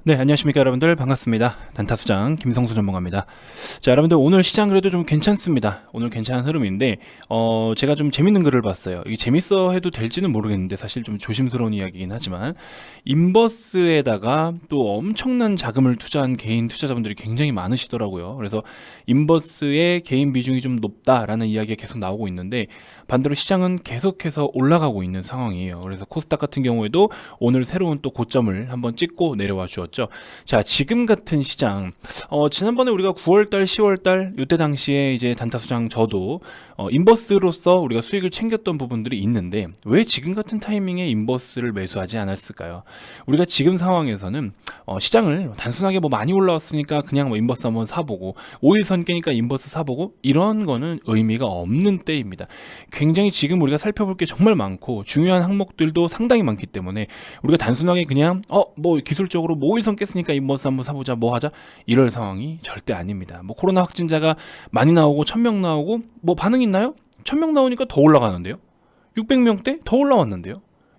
네, 안녕하십니까 여러분들. 반갑습니다. 단타수장 김성수 전문가입니다. 자, 여러분들 오늘 시장 그래도 좀 괜찮습니다. 오늘 괜찮은 흐름인데 제가 좀 재밌는 글을 봤어요. 이게 재밌어 해도 될지는 모르겠는데 사실 좀 조심스러운 이야기이긴 하지만 인버스에다가 또 엄청난 자금을 투자한 개인 투자자분들이 굉장히 많으시더라고요. 그래서 인버스의 개인 비중이 좀 높다라는 이야기가 계속 나오고 있는데 반대로 시장은 계속해서 올라가고 있는 상황이에요. 그래서 코스닥 같은 경우에도 오늘 새로운 또 고점을 한번 찍고 내려와 주었죠. 자, 지금 같은 시장, 지난번에 우리가 9월달, 10월달 이때 당시에 이제 단타수장 저도 인버스로서 우리가 수익을 챙겼던 부분들이 있는데 왜 지금 같은 타이밍에 인버스를 매수하지 않았을까요? 우리가 지금 상황에서는 시장을 단순하게 뭐 많이 올라왔으니까 그냥 뭐 인버스 한번 사보고 5일선 깨니까 인버스 사보고 이런 거는 의미가 없는 때입니다. 굉장히 지금 우리가 살펴볼 게 정말 많고 중요한 항목들도 상당히 많기 때문에 우리가 단순하게 그냥 뭐 기술적으로 뭐 5일선 깼으니까 인버스 한번 사보자 뭐 하자 이럴 상황이 절대 아닙니다. 뭐 코로나 확진자가 많이 나오고 1000명 나오고 뭐 반응 있나요? 1000명 나오니까 더 올라가는데요. 600명대 더 올라왔는데요.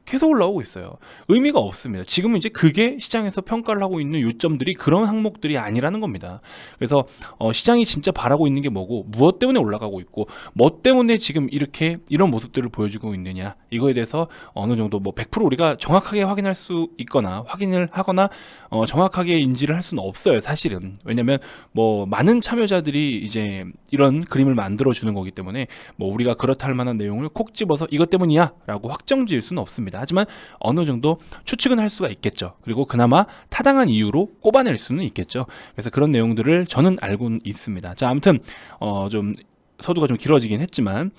계속 올라오고 있어요. 의미가 없습니다. 지금은 이제 그게 시장에서 평가를 하고 있는 요점들이 그런 항목들이 아니라는 겁니다. 그래서 시장이 진짜 바라고 있는 게 뭐고 무엇 때문에 올라가고 있고 뭐 때문에 지금 이렇게 이런 모습들을 보여주고 있느냐 이거에 대해서 어느 정도 뭐 100% 우리가 정확하게 확인할 수 있거나 확인을 하거나 정확하게 인지를 할 수는 없어요. 사실은. 왜냐면 뭐 많은 참여자들이 이제 이런 그림을 만들어 주는 거기 때문에 뭐 우리가 그렇다 할 만한 내용을 콕 집어서 이것 때문이야 라고 확정 지을 수는 없습니다. 하지만 어느 정도 추측은 할 수가 있겠죠. 그리고 그나마 타당한 이유로 꼽아낼 수는 있겠죠. 그래서 그런 내용들을 저는 알고 있습니다. 자, 아무튼 좀 서두가 좀 길어지긴 했지만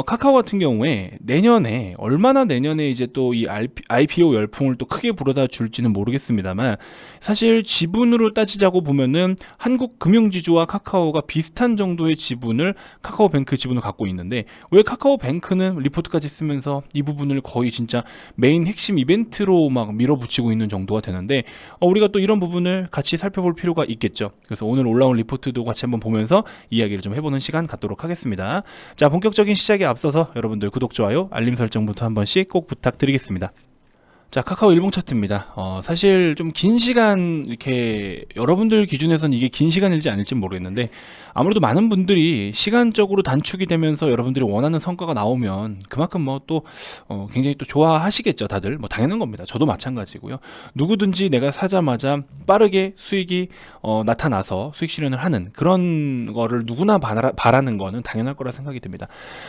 카카오 같은 경우에 내년에 얼마나 내년에 이제 또 이 IPO 열풍을 또 크게 불어다 줄지는 모르겠습니다만 사실 지분으로 따지자고 보면은 한국 금융지주와 카카오가 비슷한 정도의 지분을 카카오뱅크 지분을 갖고 있는데 왜 카카오뱅크는 리포트까지 쓰면서 이 부분을 거의 진짜 메인 핵심 이벤트로 막 밀어붙이고 있는 정도가 되는데 우리가 또 이런 부분을 같이 살펴볼 필요가 있겠죠. 그래서 오늘 올라온 리포트도 같이 한번 보면서 이야기를 좀 해보는 시간 갖도록 하겠습니다. 자, 본격적인 시작에 앞서서 여러분들 구독, 좋아요, 알림 설정부터 한 번씩 꼭 부탁드리겠습니다. 자, 카카오 일봉 차트입니다. 사실 좀 긴 시간 이렇게 여러분들 기준에서는 이게 긴 시간일지 아닐지 모르겠는데 아무래도 많은 분들이 시간적으로 단축이 되면서 여러분들이 원하는 성과가 나오면 그만큼 뭐 또 굉장히 또 좋아하시겠죠. 다들 뭐 당연한 겁니다. 저도 마찬가지고요. 누구든지 내가 사자마자 빠르게 수익이 나타나서 수익 실현을 하는 그런 거를 누구나 바라는 거는 당연할 거라 생각이 듭니다.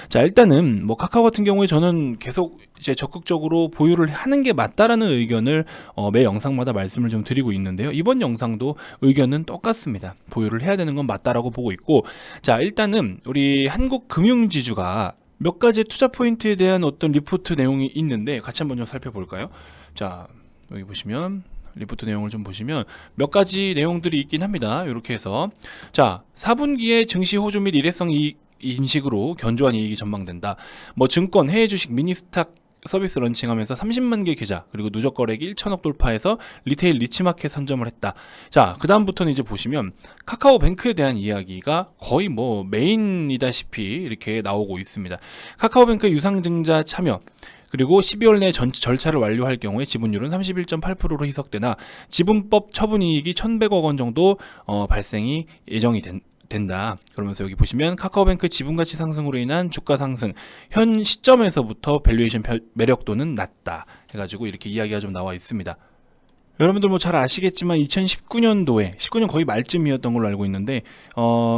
자, 일단은 뭐 카카오 같은 경우에 저는 계속 이제 적극적으로 보유를 하는 게 맞다라는 의견을 매 영상마다 말씀을 좀 드리고 있는데요. 이번 영상도 의견은 똑같습니다. 보유를 해야 되는 건 맞다라고 보고 있고, 자, 일단은 우리 한국금융지주가 몇 가지 투자 포인트에 대한 어떤 리포트 내용이 있는데 같이 한번 좀 살펴볼까요? 자, 여기 보시면 리포트 내용을 좀 보시면 몇 가지 내용들이 있긴 합니다. 이렇게 해서 자, 4분기에 증시 호조 및 일회성 이익 인식으로 견조한 이익이 전망된다. 뭐 증권, 해외 주식, 미니스탁 서비스 런칭하면서 30만 개 계좌 그리고 누적 거래액 1천억 돌파해서 리테일 니치마켓 선점을 했다. 자, 그 다음부터는 이제 보시면 카카오뱅크에 대한 이야기가 거의 뭐 메인이다시피 이렇게 나오고 있습니다. 카카오뱅크 유상증자 참여 그리고 12월 내 절차를 완료할 경우에 지분율은 31.8%로 희석되나 지분법 처분이익이 1,100억 원 정도 발생이 예정이 된다. 그러면서 여기 보시면 카카오뱅크 지분가치 상승으로 인한 주가 상승 현 시점에서부터 밸류에이션 매력도는 낮다 해가지고 이렇게 이야기가 좀 나와 있습니다. 여러분들 뭐 잘 아시겠지만 2019년도에 19년 거의 말쯤이었던 걸로 알고 있는데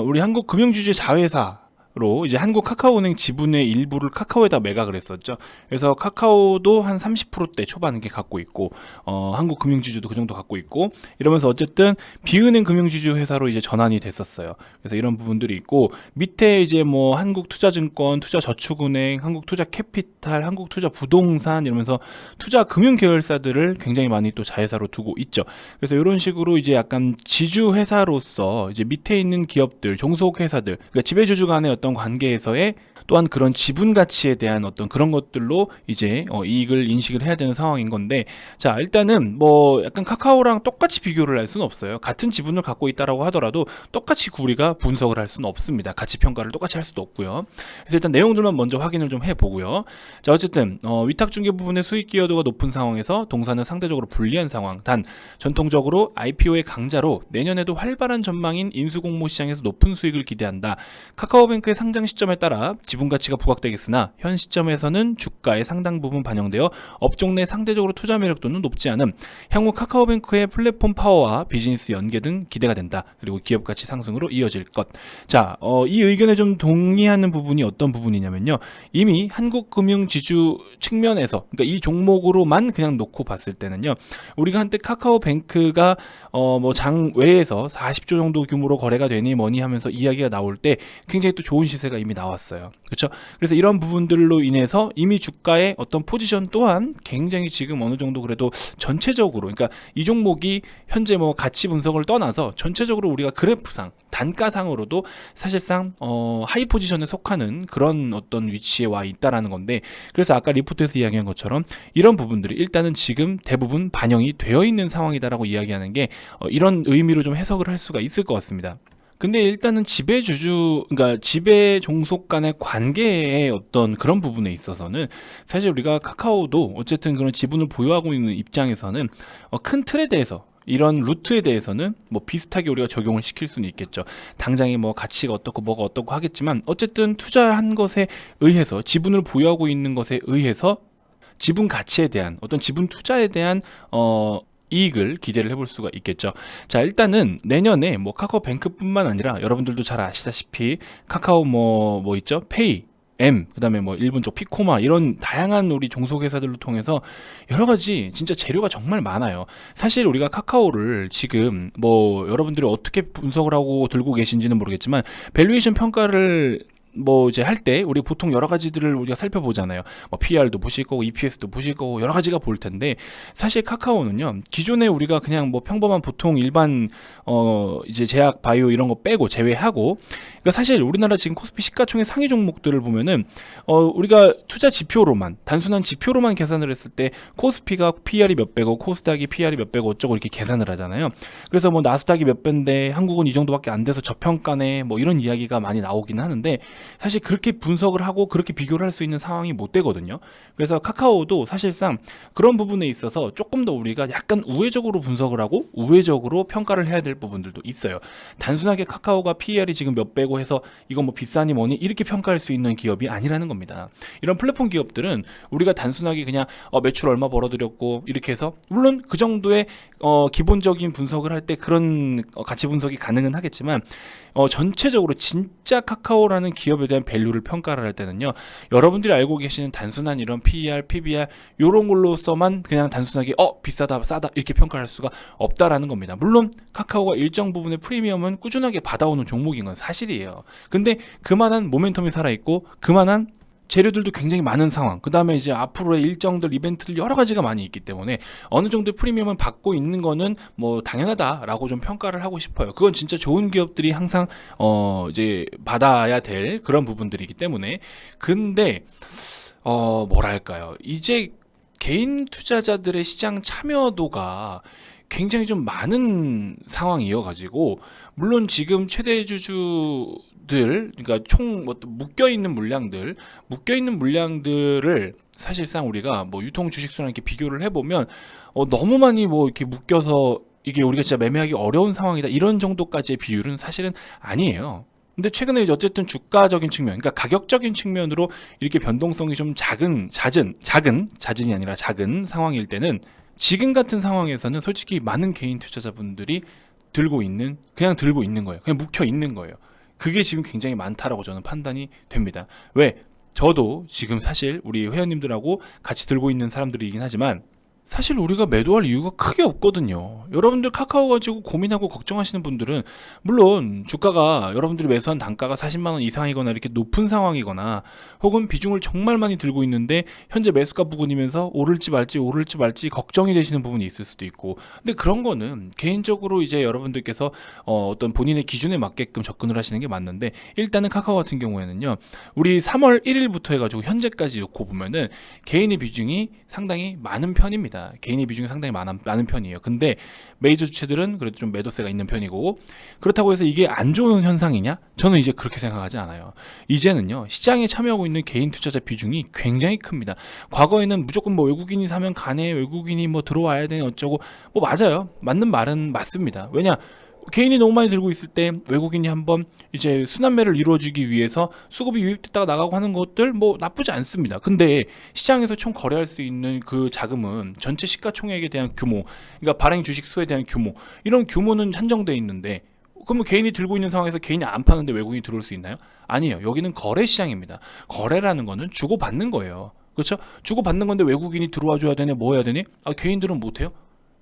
우리 한국 금융주주 자회사 로 이제 한국 카카오은행 지분의 일부를 카카오에다 매각을 했었죠. 그래서 카카오도 한 30%대 초반에 갖고 있고 한국 금융지주도 그 정도 갖고 있고 이러면서 어쨌든 비은행 금융지주 회사로 이제 전환이 됐었어요. 그래서 이런 부분들이 있고 밑에 이제 뭐 한국투자증권, 투자저축은행, 한국투자캐피탈, 한국투자부동산 이러면서 투자 금융 계열사들을 굉장히 많이 또 자회사로 두고 있죠. 그래서 이런 식으로 이제 약간 지주 회사로서 이제 밑에 있는 기업들, 종속 회사들, 그러니까 지배주주 간의 어떤 어떤 관계에서의 또한 그런 지분 가치에 대한 어떤 그런 것들로 이제 이익을 인식을 해야 되는 상황인 건데, 자 일단은 뭐 약간 카카오랑 똑같이 비교를 할 수는 없어요. 같은 지분을 갖고 있다라고 하더라도 똑같이 우리가 분석을 할 수는 없습니다. 가치 평가를 똑같이 할 수도 없고요. 그래서 일단 내용들만 먼저 확인을 좀 해보고요. 자 어쨌든 위탁 중개 부분의 수익 기여도가 높은 상황에서 동사는 상대적으로 불리한 상황. 단 전통적으로 IPO의 강자로 내년에도 활발한 전망인 인수공모 시장에서 높은 수익을 기대한다. 카카오뱅크의 상장 시점에 따라 지분 가치가 부각되겠으나 현 시점에서는 주가의 상당 부분 반영되어 업종 내 상대적으로 투자 매력도는 높지 않음. 향후 카카오뱅크의 플랫폼 파워와 비즈니스 연계 등 기대가 된다. 그리고 기업 가치 상승으로 이어질 것. 자, 이 의견에 좀 동의하는 부분이 어떤 부분이냐면요. 이미 한국금융지주 측면에서, 그러니까 이 종목으로만 그냥 놓고 봤을 때는요. 우리가 한때 카카오뱅크가 뭐 장외에서 40조 정도 규모로 거래가 되니 뭐니 하면서 이야기가 나올 때 굉장히 또 좋은 시세가 이미 나왔어요. 그렇죠? 그래서 이런 부분들로 인해서 이미 주가의 어떤 포지션 또한 굉장히 지금 어느 정도 그래도 전체적으로, 그러니까 이 종목이 현재 뭐 가치 분석을 떠나서 전체적으로 우리가 그래프상 단가상으로도 사실상 하이 포지션에 속하는 그런 어떤 위치에 와 있다라는 건데, 그래서 아까 리포트에서 이야기한 것처럼 이런 부분들이 일단은 지금 대부분 반영이 되어 있는 상황이다라고 이야기하는 게 이런 의미로 좀 해석을 할 수가 있을 것 같습니다. 근데 일단은 지배주주, 그러니까 지배 종속 간의 관계의 어떤 그런 부분에 있어서는 사실 우리가 카카오도 어쨌든 그런 지분을 보유하고 있는 입장에서는 큰 틀에 대해서, 이런 루트에 대해서는 뭐 비슷하게 우리가 적용을 시킬 수는 있겠죠. 당장에 뭐 가치가 어떻고 뭐가 어떻고 하겠지만 어쨌든 투자한 것에 의해서, 지분을 보유하고 있는 것에 의해서 지분 가치에 대한 어떤 지분 투자에 대한 이익을 기대를 해볼 수가 있겠죠. 자 일단은 내년에 뭐 카카오뱅크뿐만 아니라 여러분들도 잘 아시다시피 카카오 뭐 있죠? 페이, 그 다음에 뭐 일본 쪽 피코마, 이런 다양한 우리 종속회사들로 통해서 여러 가지 진짜 재료가 정말 많아요. 사실 우리가 카카오를 지금 뭐 여러분들이 어떻게 분석을 하고 들고 계신지는 모르겠지만 밸류에이션 평가를 뭐 이제 할 때 우리 보통 여러 가지들을 우리가 살펴보잖아요. 뭐 PR도 보실 거고 EPS도 보실 거고 여러 가지가 보일 텐데, 사실 카카오는요 기존에 우리가 그냥 뭐 평범한 보통 일반 이제 제약 바이오 이런 거 빼고 제외하고, 그러니까 사실 우리나라 지금 코스피 시가총액 상위 종목들을 보면은 우리가 투자 지표로만, 단순한 지표로만 계산을 했을 때 코스피가 PR이 몇 배고 코스닥이 PR이 몇 배고 어쩌고 이렇게 계산을 하잖아요. 그래서 뭐 나스닥이 몇 배인데 한국은 이 정도밖에 안 돼서 저평가네 뭐 이런 이야기가 많이 나오긴 하는데, 사실 그렇게 분석을 하고 그렇게 비교를 할 수 있는 상황이 못 되거든요. 그래서 카카오도 사실상 그런 부분에 있어서 조금 더 우리가 약간 우회적으로 분석을 하고 우회적으로 평가를 해야 될 부분들도 있어요. 단순하게 카카오가 PER이 지금 몇 배고 해서 이건 뭐 비싸니 뭐니 이렇게 평가할 수 있는 기업이 아니라는 겁니다. 이런 플랫폼 기업들은 우리가 단순하게 그냥 매출 얼마 벌어들였고 이렇게 해서, 물론 그 정도의 기본적인 분석을 할 때 그런 가치 분석이 가능은 하겠지만, 전체적으로 진짜 카카오라는 기업에 대한 밸류를 평가를 할 때는요, 여러분들이 알고 계시는 단순한 이런 PER, PBR 요런 걸로서만 그냥 단순하게 비싸다 싸다 이렇게 평가할 수가 없다라는 겁니다. 물론 카카오가 일정 부분의 프리미엄은 꾸준하게 받아오는 종목인 건 사실이에요. 근데 그만한 모멘텀이 살아있고 그만한 재료들도 굉장히 많은 상황, 그 다음에 이제 앞으로의 일정들, 이벤트들 여러 가지가 많이 있기 때문에 어느 정도의 프리미엄을 받고 있는 거는 뭐 당연하다라고 좀 평가를 하고 싶어요. 그건 진짜 좋은 기업들이 항상 이제 받아야 될 그런 부분들이기 때문에. 근데 뭐랄까요, 이제 개인 투자자들의 시장 참여도가 굉장히 좀 많은 상황이어가지고, 물론 지금 최대 주주 그러니까 총 묶여 있는 물량들을 사실상 우리가 뭐 유통 주식수랑 이렇게 비교를 해보면 너무 많이 뭐 이렇게 묶여서 이게 우리가 진짜 매매하기 어려운 상황이다 이런 정도까지의 비율은 사실은 아니에요. 근데 최근에 이제 어쨌든 주가적인 측면, 그러니까 가격적인 측면으로 이렇게 변동성이 좀 잦은이 아니라 작은 상황일 때는, 지금 같은 상황에서는 솔직히 많은 개인 투자자분들이 그냥 들고 있는 거예요. 그냥 묵혀 있는 거예요. 그게 지금 굉장히 많다라고 저는 판단이 됩니다. 왜? 저도 지금 사실 우리 회원님들하고 같이 들고 있는 사람들이긴 하지만 사실 우리가 매도할 이유가 크게 없거든요. 여러분들 카카오 가지고 고민하고 걱정하시는 분들은 물론 주가가 여러분들이 매수한 단가가 40만 원 이상이거나 이렇게 높은 상황이거나 혹은 비중을 정말 많이 들고 있는데 현재 매수가 부근이면서 오를지 말지 걱정이 되시는 부분이 있을 수도 있고, 근데 그런 거는 개인적으로 이제 여러분들께서 어떤 본인의 기준에 맞게끔 접근을 하시는 게 맞는데, 일단은 카카오 같은 경우에는요, 우리 3월 1일부터 해가지고 현재까지 놓고 보면은 개인의 비중이 상당히 많은 편입니다. 개인의 비중이 상당히 많은 편이에요. 근데 메이저 주체들은 그래도 좀 매도세가 있는 편이고, 그렇다고 해서 이게 안 좋은 현상이냐? 저는 이제 그렇게 생각하지 않아요. 이제는요, 시장에 참여하고 있는 개인 투자자 비중이 굉장히 큽니다. 과거에는 무조건 뭐 외국인이 사면 가네, 외국인이 뭐 들어와야 되네 어쩌고, 뭐 맞아요. 맞는 말은 맞습니다. 왜냐? 개인이 너무 많이 들고 있을 때 외국인이 한번 이제 순환매를 이루어주기 위해서 수급이 유입됐다가 나가고 하는 것들 뭐 나쁘지 않습니다. 근데 시장에서 총 거래할 수 있는 그 자금은 전체 시가총액에 대한 규모, 그러니까 발행 주식 수에 대한 규모, 이런 규모는 한정돼 있는데, 그러면 개인이 들고 있는 상황에서 개인이 안 파는데 외국인이 들어올 수 있나요? 아니에요. 여기는 거래 시장입니다. 거래라는 거는 주고받는 거예요. 그렇죠? 주고받는 건데 외국인이 들어와 줘야 되네, 뭐 해야 되네? 아, 개인들은 못해요?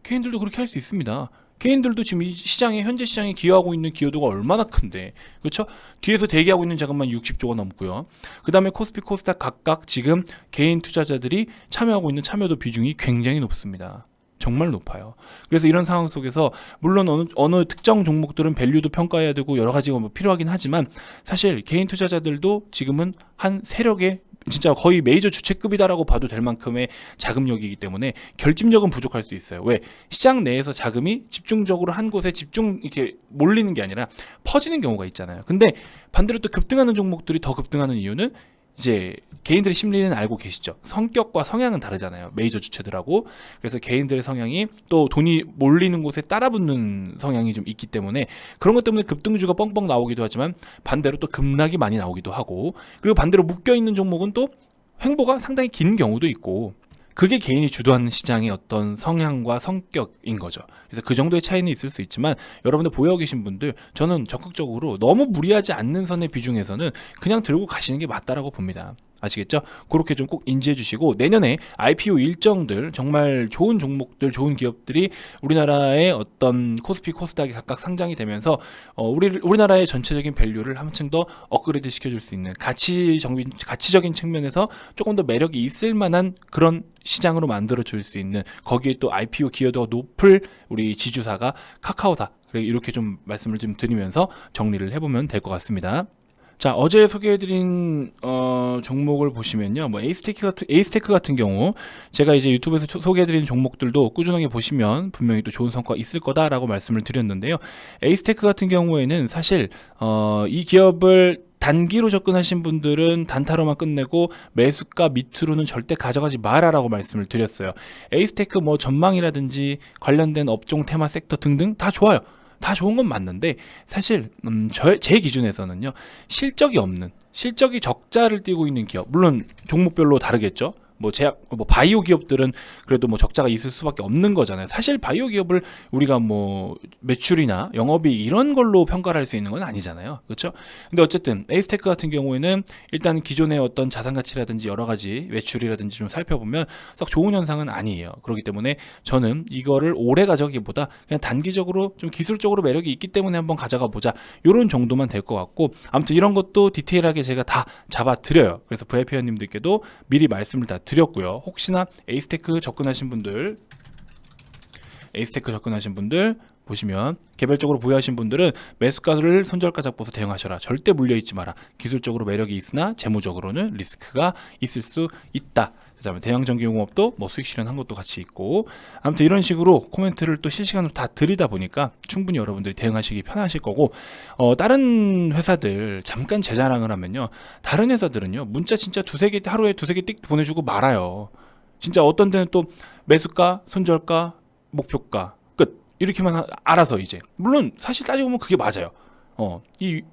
개인들도 그렇게 할 수 있습니다. 개인들도 지금 이 시장에, 현재 시장에 기여하고 있는 기여도가 얼마나 큰데, 그렇죠? 뒤에서 대기하고 있는 자금만 60조가 넘고요. 그 다음에 코스피, 코스닥 각각 지금 개인 투자자들이 참여하고 있는 참여도 비중이 굉장히 높습니다. 정말 높아요. 그래서 이런 상황 속에서 물론 어느 특정 종목들은 밸류도 평가해야 되고 여러 가지가 뭐 필요하긴 하지만, 사실 개인 투자자들도 지금은 한 세력의 진짜 거의 메이저 주체급이다라고 봐도 될 만큼의 자금력이기 때문에 결집력은 부족할 수 있어요. 왜? 시장 내에서 자금이 집중적으로 한 곳에 이렇게 몰리는 게 아니라 퍼지는 경우가 있잖아요. 근데 반대로 또 급등하는 종목들이 더 급등하는 이유는 이제 개인들의 심리는 알고 계시죠. 성격과 성향은 다르잖아요. 메이저 주체들하고. 그래서 개인들의 성향이 또 돈이 몰리는 곳에 따라붙는 성향이 좀 있기 때문에 그런 것 때문에 급등주가 뻥뻥 나오기도 하지만 반대로 또 급락이 많이 나오기도 하고, 그리고 반대로 묶여있는 종목은 또 횡보가 상당히 긴 경우도 있고, 그게 개인이 주도하는 시장의 어떤 성향과 성격인 거죠. 그래서 그 정도의 차이는 있을 수 있지만 여러분들 보여 계신 분들, 저는 적극적으로 너무 무리하지 않는 선의 비중에서는 그냥 들고 가시는 게 맞다라고 봅니다. 아시겠죠? 그렇게 좀 꼭 인지해 주시고, 내년에 IPO 일정들, 정말 좋은 종목들, 좋은 기업들이 우리나라의 어떤 코스피, 코스닥이 각각 상장이 되면서 우리나라의 전체적인 밸류를 한층 더 업그레이드 시켜줄 수 있는 가치적인 측면에서 조금 더 매력이 있을 만한 그런 시장으로 만들어 줄 수 있는, 거기에 또 IPO 기여도가 높을 우리 지주사가 카카오다. 이렇게 좀 말씀을 좀 드리면서 정리를 해보면 될 것 같습니다. 자, 어제 소개해드린 종목을 보시면요, 뭐 에이스테크 같은 경우 제가 이제 유튜브에서 소개해드린 종목들도 꾸준하게 보시면 분명히 또 좋은 성과가 있을 거다라고 말씀을 드렸는데요. 에이스테크 같은 경우에는 사실 이 기업을 단기로 접근하신 분들은 단타로만 끝내고 매수가 밑으로는 절대 가져가지 마라라고 말씀을 드렸어요. 에이스테크 뭐 전망이라든지 관련된 업종 테마 섹터 등등 다 좋아요. 다 좋은 건 맞는데, 사실 제 기준에서는요, 실적이 적자를 띠고 있는 기업, 물론 종목별로 다르겠죠. 뭐 바이오 기업들은 그래도 뭐 적자가 있을 수밖에 없는 거잖아요. 사실 바이오 기업을 우리가 뭐 매출이나 영업이익 이런 걸로 평가를 할 수 있는 건 아니잖아요. 그렇죠? 근데 어쨌든 에이스테크 같은 경우에는 일단 기존의 어떤 자산 가치라든지 여러 가지 매출이라든지 좀 살펴보면 썩 좋은 현상은 아니에요. 그렇기 때문에 저는 이거를 오래 가져가기보다 그냥 단기적으로 좀 기술적으로 매력이 있기 때문에 한번 가져가 보자, 이런 정도만 될 것 같고, 아무튼 이런 것도 디테일하게 제가 다 잡아 드려요. 그래서 VIP 회원님들께도 미리 말씀을 다 드렸고요. 혹시나 에이스테크 접근하신 분들 보시면, 개별적으로 보유하신 분들은 매수가를 손절가 잡고서 대응하셔라. 절대 물려있지 마라. 기술적으로 매력이 있으나 재무적으로는 리스크가 있을 수 있다. 그다음에 대형전기공업도 뭐 수익 실현한 것도 같이 있고, 아무튼 이런 식으로 코멘트를 또 실시간으로 다 드리다 보니까 충분히 여러분들이 대응하시기 편하실 거고, 다른 회사들 잠깐 재자랑을 하면요, 다른 회사들은요 문자 진짜 하루에 두세 개 띡 보내주고 말아요. 진짜 어떤 데는 또 매수가, 손절가, 목표가 끝, 이렇게만 알아서, 이제 물론 사실 따지고 보면 그게 맞아요.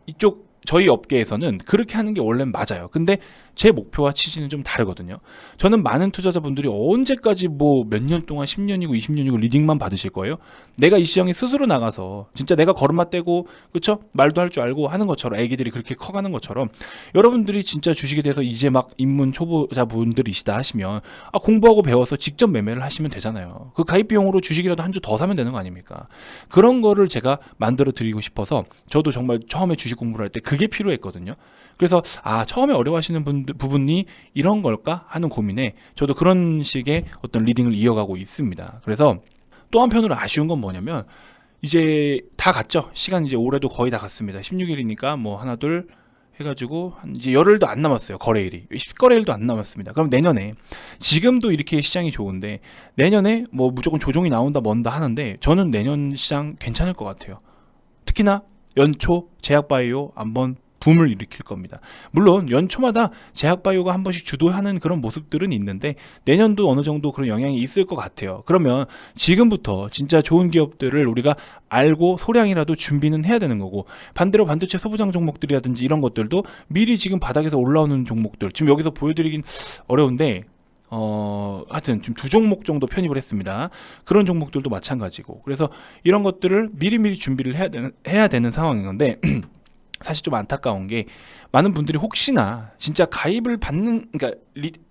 이쪽 저희 업계에서는 그렇게 하는 게 원래는 맞아요. 근데 제 목표와 취지는 좀 다르거든요. 저는 많은 투자자분들이 언제까지 뭐 몇 년 동안 10년이고 20년이고 리딩만 받으실 거예요? 내가 이 시장에 스스로 나가서 진짜 내가 걸음마 떼고 그쵸? 말도 할 줄 알고 하는 것처럼 애기들이 그렇게 커가는 것처럼 여러분들이 진짜 주식에 대해서 이제 막 입문 초보자분들이시다 하시면 공부하고 배워서 직접 매매를 하시면 되잖아요. 그 가입 비용으로 주식이라도 한 주 더 사면 되는 거 아닙니까? 그런 거를 제가 만들어 드리고 싶어서 저도 정말 처음에 주식 공부를 할 때 그게 필요했거든요. 그래서 처음에 어려워하시는 부분이 이런 걸까 하는 고민에 저도 그런 식의 어떤 리딩을 이어가고 있습니다. 그래서 또 한편으로 아쉬운 건 뭐냐면 이제 다 갔죠. 시간 이제 올해도 거의 다 갔습니다. 16일이니까 뭐 하나 둘 해가지고 이제 열흘도 안 남았어요. 거래일이 10거래일도 안 남았습니다. 그럼 내년에 지금도 이렇게 시장이 좋은데 내년에 뭐 무조건 조정이 나온다 뭔다 하는데 저는 내년 시장 괜찮을 것 같아요. 특히나 연초 제약바이오 한번 붐을 일으킬 겁니다. 물론 연초마다 제약바이오가 한 번씩 주도하는 그런 모습들은 있는데 내년도 어느 정도 그런 영향이 있을 것 같아요. 그러면 지금부터 진짜 좋은 기업들을 우리가 알고 소량이라도 준비는 해야 되는 거고, 반대로 반도체 소부장 종목들이라든지 이런 것들도 미리 지금 바닥에서 올라오는 종목들, 지금 여기서 보여드리긴 어려운데 하여튼 지금 2종목 정도 편입을 했습니다. 그런 종목들도 마찬가지고, 그래서 이런 것들을 미리미리 준비를 해야 되는 상황인 건데 사실 좀 안타까운 게 많은 분들이 혹시나 진짜 가입을 받는, 그러니까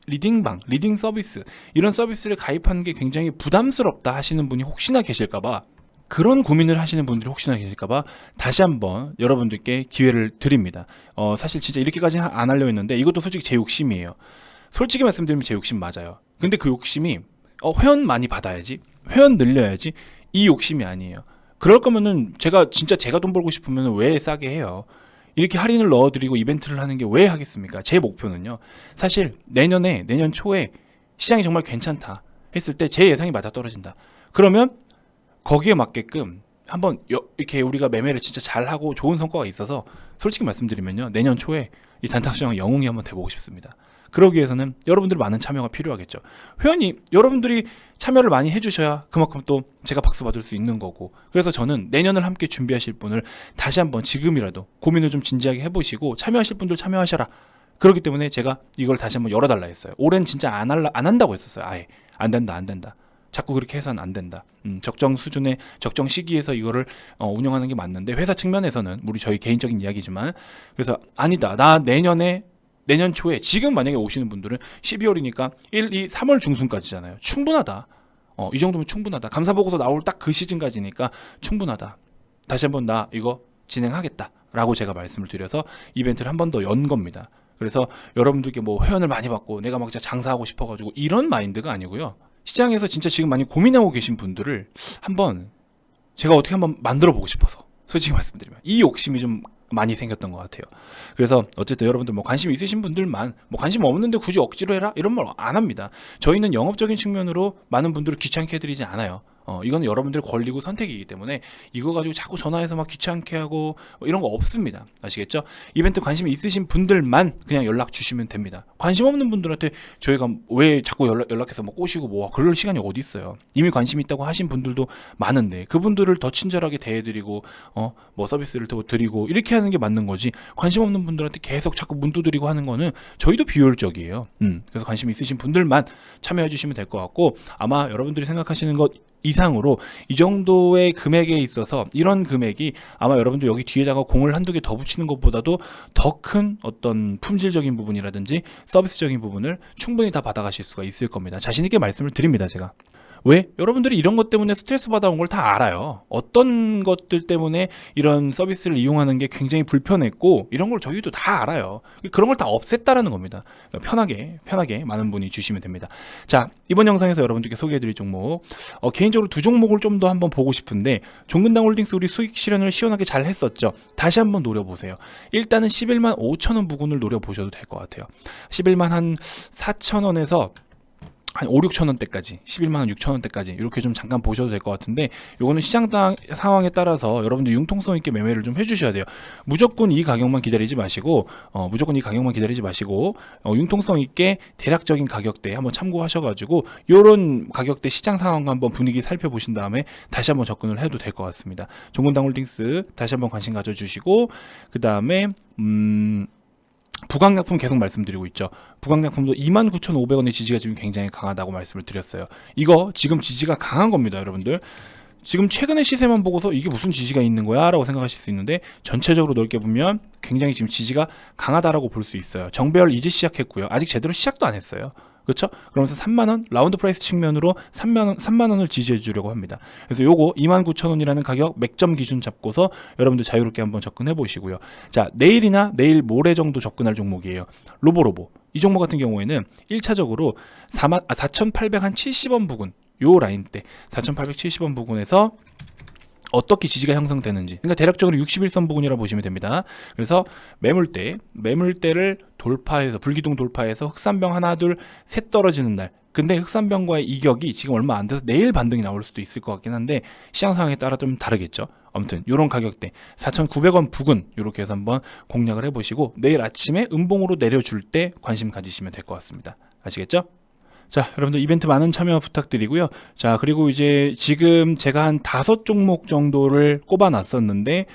리딩 서비스, 이런 서비스를 가입하는 게 굉장히 부담스럽다 하시는 분이 혹시나 계실까봐, 그런 고민을 하시는 분들이 혹시나 계실까봐 다시 한번 여러분들께 기회를 드립니다. 사실 진짜 이렇게까지 안 하려고 했는데 이것도 솔직히 제 욕심이에요. 솔직히 말씀드리면 제 욕심 맞아요. 근데 그 욕심이 회원 많이 받아야지, 회원 늘려야지, 이 욕심이 아니에요. 그럴 거면은 제가 돈 벌고 싶으면 왜 싸게 해요? 이렇게 할인을 넣어드리고 이벤트를 하는 게 왜 하겠습니까? 제 목표는요, 사실 내년 초에 시장이 정말 괜찮다 했을 때 제 예상이 맞아 떨어진다. 그러면 거기에 맞게끔 한번 이렇게 우리가 매매를 진짜 잘하고 좋은 성과가 있어서 솔직히 말씀드리면요, 내년 초에 이 단타수장을 영웅이 한번 돼보고 싶습니다. 그러기 위해서는 여러분들의 많은 참여가 필요하겠죠. 회원이 여러분들이 참여를 많이 해주셔야 그만큼 또 제가 박수 받을 수 있는 거고, 그래서 저는 내년을 함께 준비하실 분을 다시 한번 지금이라도 고민을 좀 진지하게 해보시고 참여하실 분들 참여하셔라. 그렇기 때문에 제가 이걸 다시 한번 열어달라 했어요. 올해는 진짜 안 한다고 했었어요. 아예 안 된다. 자꾸 그렇게 해서는 안 된다. 적정 수준의 적정 시기에서 이거를 운영하는 게 맞는데, 회사 측면에서는 저희 개인적인 이야기지만, 그래서 아니다, 나 내년 초에, 지금 만약에 오시는 분들은 12월이니까 1, 2, 3월 중순까지잖아요. 충분하다. 이 정도면 충분하다. 감사보고서 나올 딱 그 시즌까지니까 충분하다. 다시 한번 나 이거 진행하겠다 라고 제가 말씀을 드려서 이벤트를 한 번 더 연 겁니다. 그래서 여러분들께 뭐 회원을 많이 받고 내가 막 진짜 장사하고 싶어가지고 이런 마인드가 아니고요. 시장에서 진짜 지금 많이 고민하고 계신 분들을 한번 제가 어떻게 한번 만들어 보고 싶어서, 솔직히 말씀드리면 이 욕심이 좀 많이 생겼던 것 같아요. 그래서 어쨌든 여러분들 뭐 관심 있으신 분들만, 뭐 관심 없는데 굳이 억지로 해라 이런 말 안 합니다. 저희는 영업적인 측면으로 많은 분들을 귀찮게 해드리지 않아요. 이건 여러분들의 권리고 선택이기 때문에 이거 가지고 자꾸 전화해서 막 귀찮게 하고 뭐 이런 거 없습니다. 아시겠죠? 이벤트 관심이 있으신 분들만 그냥 연락 주시면 됩니다. 관심 없는 분들한테 저희가 왜 자꾸 연락해서 뭐 꼬시고 뭐 그럴 시간이 어디 있어요. 이미 관심 있다고 하신 분들도 많은데 그분들을 더 친절하게 대해드리고 뭐 서비스를 더 드리고 이렇게 하는 게 맞는 거지, 관심 없는 분들한테 계속 자꾸 문 두드리고 하는 거는 저희도 비효율적이에요. 그래서 관심 있으신 분들만 참여해 주시면 될 것 같고, 아마 여러분들이 생각하시는 것 이상으로 이 정도의 금액에 있어서 이런 금액이 아마 여러분들 여기 뒤에다가 공을 한두 개 더 붙이는 것보다도 더 큰 어떤 품질적인 부분이라든지 서비스적인 부분을 충분히 다 받아가실 수가 있을 겁니다. 자신 있게 말씀을 드립니다. 제가 왜? 여러분들이 이런 것 때문에 스트레스 받아온 걸 다 알아요. 어떤 것들 때문에 이런 서비스를 이용하는 게 굉장히 불편했고 이런 걸 저희도 다 알아요. 그런 걸 다 없앴다라는 겁니다. 편하게 많은 분이 주시면 됩니다. 자, 이번 영상에서 여러분들께 소개해드릴 종목, 개인적으로 2종목을 좀 더 한번 보고 싶은데, 종근당 홀딩스 우리 수익 실현을 시원하게 잘 했었죠. 다시 한번 노려보세요. 일단은 11만 5천 원 부근을 노려보셔도 될 것 같아요. 11만 한 4천 원에서 한 5, 6천 원대까지, 11만 6천 원대까지 이렇게 좀 잠깐 보셔도 될 것 같은데, 요거는 시장 상황에 따라서 여러분들 융통성 있게 매매를 좀 해주셔야 돼요. 무조건 이 가격만 기다리지 마시고 융통성 있게 대략적인 가격대 한번 참고하셔가지고 요런 가격대 시장 상황과 한번 분위기 살펴보신 다음에 다시 한번 접근을 해도 될 것 같습니다. 종근당 홀딩스 다시 한번 관심 가져주시고, 그 다음에 부강약품 계속 말씀드리고 있죠. 부강약품도 29,500원의 지지가 지금 굉장히 강하다고 말씀을 드렸어요. 이거 지금 지지가 강한 겁니다, 여러분들. 지금 최근의 시세만 보고서 이게 무슨 지지가 있는 거야? 라고 생각하실 수 있는데, 전체적으로 넓게 보면 굉장히 지금 지지가 강하다라고 볼 수 있어요. 정배열 이제 시작했고요. 아직 제대로 시작도 안 했어요. 그렇죠? 그러면서 3만원, 라운드 프라이스 측면으로 3만원을 지지해 주려고 합니다. 그래서 요거 29,000원이라는 가격 맥점 기준 잡고서 여러분들 자유롭게 한번 접근해 보시고요. 자, 내일이나 내일 모레 정도 접근할 종목이에요. 로보로보. 이 종목 같은 경우에는 1차적으로 4,870원 부근, 요 라인대 4,870원 부근에서 어떻게 지지가 형성되는지, 그러니까 대략적으로 61선 부근이라고 보시면 됩니다. 그래서 매물대를 돌파해서, 불기둥 돌파해서 흑산병 하나 둘 셋 떨어지는 날, 근데 흑산병과의 이격이 지금 얼마 안 돼서 내일 반등이 나올 수도 있을 것 같긴 한데, 시장 상황에 따라 좀 다르겠죠. 아무튼 요런 가격대 4,900원 부근, 요렇게 해서 한번 공략을 해보시고, 내일 아침에 음봉으로 내려줄 때 관심 가지시면 될 것 같습니다. 아시겠죠? 자, 여러분들 이벤트 많은 참여 부탁드리고요. 자, 그리고 이제 지금 제가 한 5종목 정도를 꼽아 놨었는데,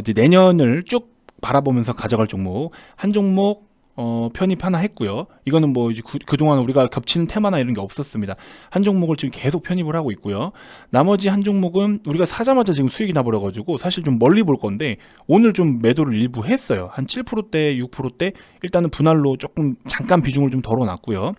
이제 내년을 쭉 바라보면서 가져갈 종목, 한 종목 편입 하나 했고요. 이거는 뭐 이제 그동안 우리가 겹치는 테마나 이런 게 없었습니다. 한 종목을 지금 계속 편입을 하고 있고요. 나머지 한 종목은 우리가 사자마자 지금 수익이 나버려가지고 사실 좀 멀리 볼 건데, 오늘 좀 매도를 일부 했어요. 한 7%대, 6%대 일단은 분할로 조금 잠깐 비중을 좀 덜어놨고요.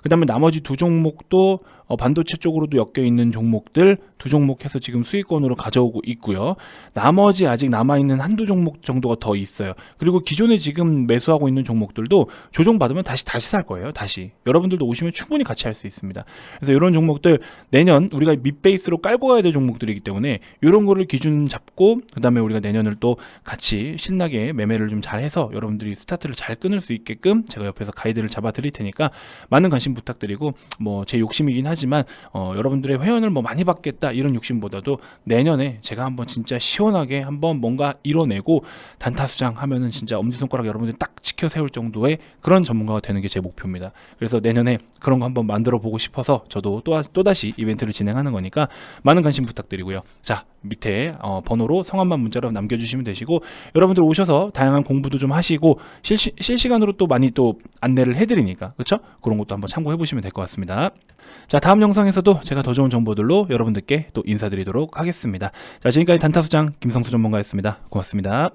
그 다음에 나머지 두 종목도 반도체 쪽으로도 엮여 있는 종목들 두 종목 해서 지금 수익권으로 가져오고 있고요. 나머지 아직 남아있는 한두 종목 정도가 더 있어요. 그리고 기존에 지금 매수하고 있는 종목들도 조정받으면 다시 살 거예요. 다시 여러분들도 오시면 충분히 같이 할 수 있습니다. 그래서 이런 종목들 내년 우리가 밑베이스로 깔고 가야 될 종목들이기 때문에 이런 거를 기준 잡고, 그 다음에 우리가 내년을 또 같이 신나게 매매를 좀 잘해서 여러분들이 스타트를 잘 끊을 수 있게끔 제가 옆에서 가이드를 잡아 드릴 테니까 많은 관심 부탁드리고, 뭐 제 욕심이긴 하지만 여러분들의 회원을 뭐 많이 받겠다 이런 욕심보다도 내년에 제가 한번 진짜 시원하게 한번 뭔가 이뤄내고 단타수장 하면은 진짜 엄지손가락 여러분들 딱 지켜 세울 정도의 그런 전문가가 되는 게 제 목표입니다. 그래서 내년에 그런 거 한번 만들어 보고 싶어서 저도 또다시 이벤트를 진행하는 거니까 많은 관심 부탁드리고요. 자, 밑에 번호로 성함만 문자로 남겨주시면 되시고, 여러분들 오셔서 다양한 공부도 좀 하시고 실시간으로 또 많이 또 안내를 해드리니까, 그렇죠? 그런 것도 한번 참고해 보시면 될 것 같습니다. 자, 다음 영상에서도 제가 더 좋은 정보들로 여러분들께 또 인사드리도록 하겠습니다. 자, 지금까지 단타수장 김성수 전문가였습니다. 고맙습니다.